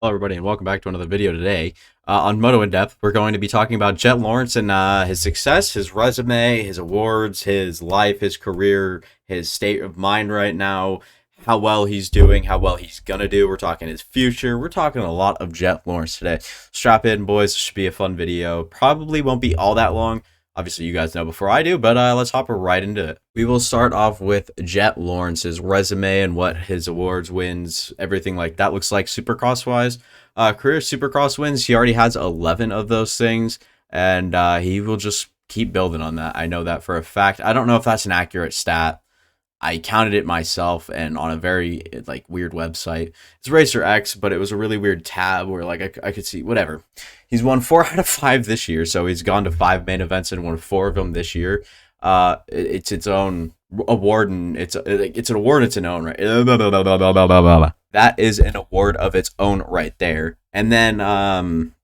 Hello, everybody, and welcome back to another video today. On Moto In Depth, we're going to be talking about Jett Lawrence and his success, his resume, his awards, his life, his career, his state of mind right now, how well he's doing, how well he's going to do. We're talking his future. We're talking a lot of Jett Lawrence today. Strap in, boys. This should be a fun video. Probably won't be all that long. Obviously, you guys know before I do, but let's hop right into it. We will start off with Jett Lawrence's resume and what his awards, wins, everything like that looks like Supercross-wise. Career Supercross wins, he already has 11 of those things, and he will just keep building on that. I know that for a fact. I don't know if that's an accurate stat. I counted it myself and on a very weird website. It's Racer X, but it was a really weird tab where I could see whatever. He's won 4 out of 5 this year, so he's gone to 5 main events and won 4 of them this year. It's its own award, and it's an award of its own right. That is an award of its own right there. And then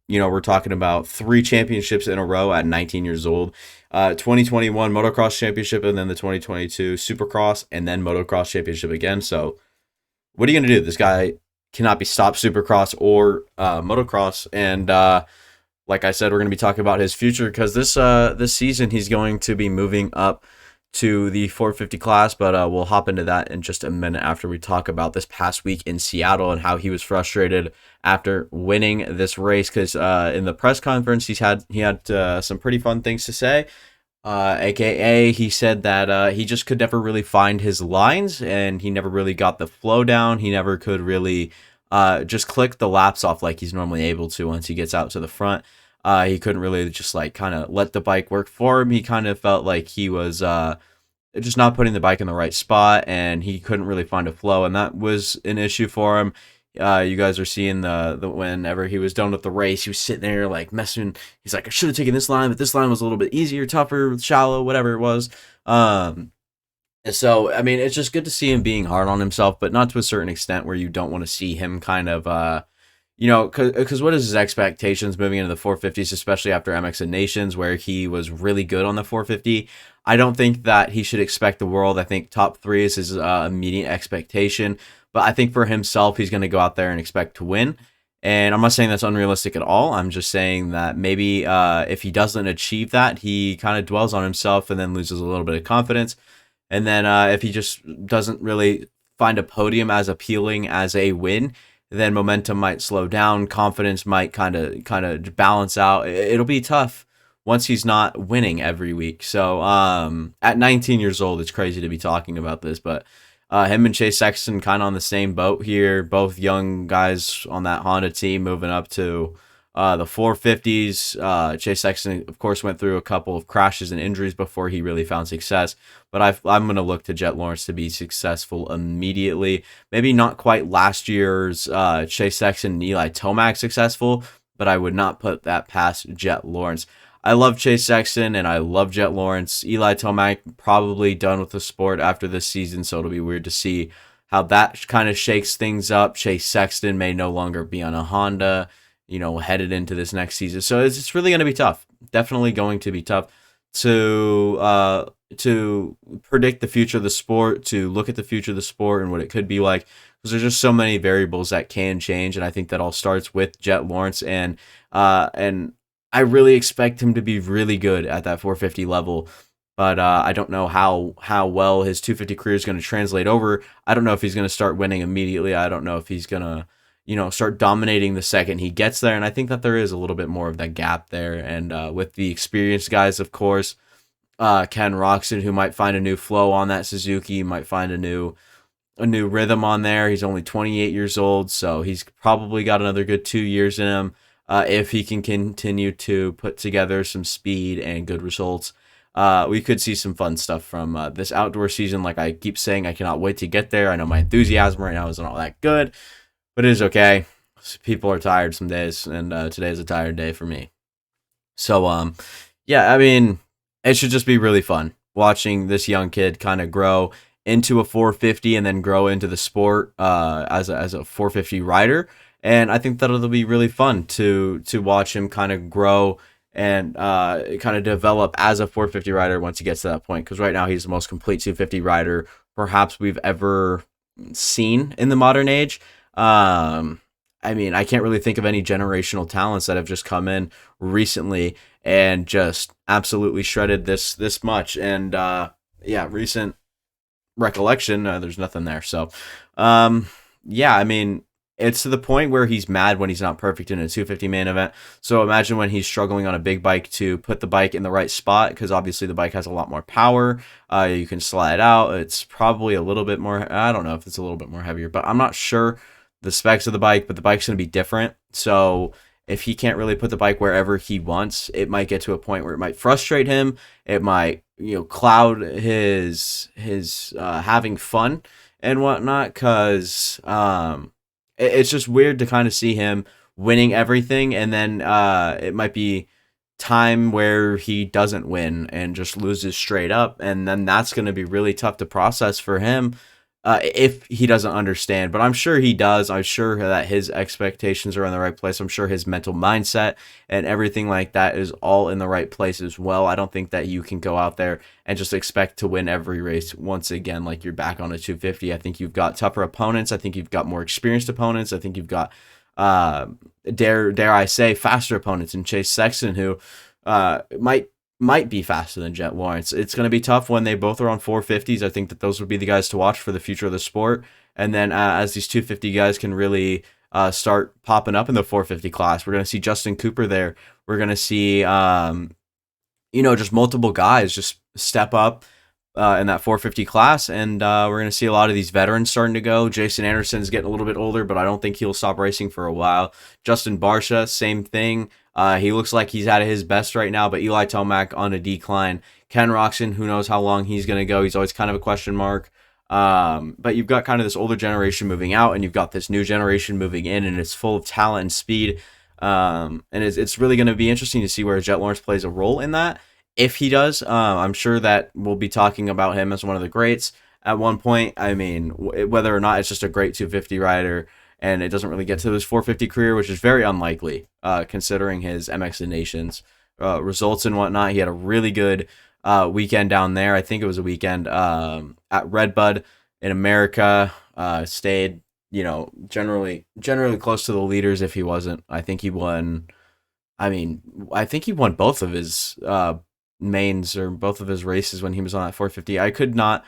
we're talking about 3 championships in a row at 19 years old. 2021 Motocross Championship, and then the 2022 Supercross, and then Motocross Championship again. So what are you going to do? This guy cannot be stopped Supercross or Motocross. And like I said, we're going to be talking about his future because this season he's going to be moving up to the 450 class, but we'll hop into that in just a minute after we talk about this past week in Seattle and how he was frustrated after winning this race, because in the press conference he had some pretty fun things to say. AKA he said that he just could never really find his lines, and he never really got the flow down. He never could really just click the laps off like he's normally able to once he gets out to the front. He couldn't really just kind of let the bike work for him. He kind of felt like he was just not putting the bike in the right spot, and he couldn't really find a flow, and that was an issue for him. You guys are seeing the whenever he was done with the race, he was sitting there messing. He's like, I should have taken this line, but this line was a little bit easier, tougher, shallow, whatever it was. So I mean, it's just good to see him being hard on himself, but not to a certain extent where you don't want to see him kind of because what is his expectations moving into the 450s, especially after MX and Nations, where he was really good on the 450? I don't think that he should expect the world. I think top 3 is his immediate expectation. But I think for himself, he's going to go out there and expect to win. And I'm not saying that's unrealistic at all. I'm just saying that maybe if he doesn't achieve that, he kind of dwells on himself and then loses a little bit of confidence. And then if he just doesn't really find a podium as appealing as a win, then momentum might slow down. Confidence might kind of balance out. It'll be tough once he's not winning every week. So at 19 years old, it's crazy to be talking about this, but him and Chase Sexton kind of on the same boat here. Both young guys on that Honda team moving up to the 450s. Chase Sexton, of course, went through a couple of crashes and injuries before he really found success. But I'm going to look to Jett Lawrence to be successful immediately. Maybe not quite last year's Chase Sexton and Eli Tomac successful, but I would not put that past Jett Lawrence. I love Chase Sexton and I love Jett Lawrence. Eli Tomac probably done with the sport after this season, so it'll be weird to see how that kind of shakes things up. Chase Sexton may no longer be on a Honda, headed into this next season. So it's really going to be tough. Definitely going to be tough to predict the future of the sport, to look at the future of the sport and what it could be like, because there's just so many variables that can change, and I think that all starts with Jett Lawrence, and I really expect him to be really good at that 450 level, but I don't know how well his 250 career is going to translate over. I don't know if he's going to start winning immediately. I don't know if he's going to, start dominating the second he gets there, and I think that there is a little bit more of that gap there. And with the experienced guys, of course, Ken Roczen, who might find a new flow on that Suzuki, might find a new rhythm on there. He's only 28 years old, so he's probably got another good 2 years in him. If he can continue to put together some speed and good results, we could see some fun stuff from this outdoor season. Like I keep saying, I cannot wait to get there. I know my enthusiasm right now isn't all that good, but it is okay. People are tired some days, and today is a tired day for me. So, yeah, I mean, it should just be really fun watching this young kid kind of grow into a 450 and then grow into the sport as a 450 rider. And I think that it'll be really fun to watch him kind of grow and kind of develop as a 450 rider once he gets to that point. Because right now he's the most complete 250 rider perhaps we've ever seen in the modern age. I mean, I can't really think of any generational talents that have just come in recently and just absolutely shredded this much. And yeah, recent recollection, there's nothing there. So, um, yeah, I mean, it's to the point where he's mad when he's not perfect in a 250 main event. So imagine when he's struggling on a big bike to put the bike in the right spot, because obviously the bike has a lot more power. You can slide out. It's probably a little bit more. I don't know if it's a little bit more heavier, but I'm not sure the specs of the bike. But the bike's going to be different. So if he can't really put the bike wherever he wants, it might get to a point where it might frustrate him. It might, cloud his having fun and whatnot, because it's just weird to kind of see him winning everything, and then it might be time where he doesn't win and just loses straight up, and then that's going to be really tough to process for him if he doesn't understand. But I'm sure he does. I'm sure that his expectations are in the right place. I'm sure his mental mindset and everything like that is all in the right place as well. I don't think that you can go out there and just expect to win every race once again like you're back on a 250. I think you've got tougher opponents. I think you've got more experienced opponents. I think you've got dare I say faster opponents in Chase Sexton, who might be faster than Jett Lawrence. It's going to be tough when they both are on 450s. I think that those would be the guys to watch for the future of the sport. And then as these 250 guys can really start popping up in the 450 class, we're going to see Justin Cooper there. We're going to see, just multiple guys just step up in that 450 class. And we're going to see a lot of these veterans starting to go. Jason Anderson's getting a little bit older, but I don't think he'll stop racing for a while. Justin Barsha, same thing. He looks like he's at his best right now, but Eli Tomac on a decline. Ken Roxon, who knows how long he's going to go. He's always kind of a question mark. But you've got kind of this older generation moving out, and you've got this new generation moving in, and it's full of talent and speed. And it's really going to be interesting to see where Jett Lawrence plays a role in that. If he does, I'm sure that we'll be talking about him as one of the greats at one point. I mean, whether or not it's just a great 250 rider and it doesn't really get to his 450 career, which is very unlikely, considering his MX of Nations results and whatnot. He had a really good weekend down there. I think it was a weekend at Redbud in America. Stayed, generally close to the leaders. If he wasn't, I think he won. I think he won both of his mains or both of his races when he was on that 450. I could not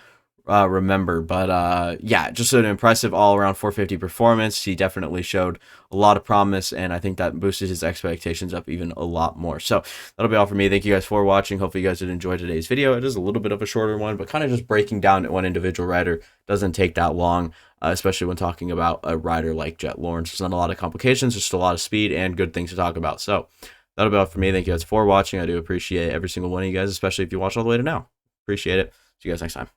remember, but yeah, just an impressive all-around 450 performance. He definitely showed a lot of promise, and I think that boosted his expectations up even a lot more. So that'll be all for me. Thank you guys for watching. Hopefully you guys did enjoy today's video. It is a little bit of a shorter one, but kind of just breaking down one individual rider doesn't take that long, especially when talking about a rider like Jett Lawrence. There's not a lot of complications, just a lot of speed and good things to talk about. So that'll be all for me. Thank you guys for watching. I do appreciate every single one of you guys, especially if you watch all the way to now. Appreciate it. See you guys next time.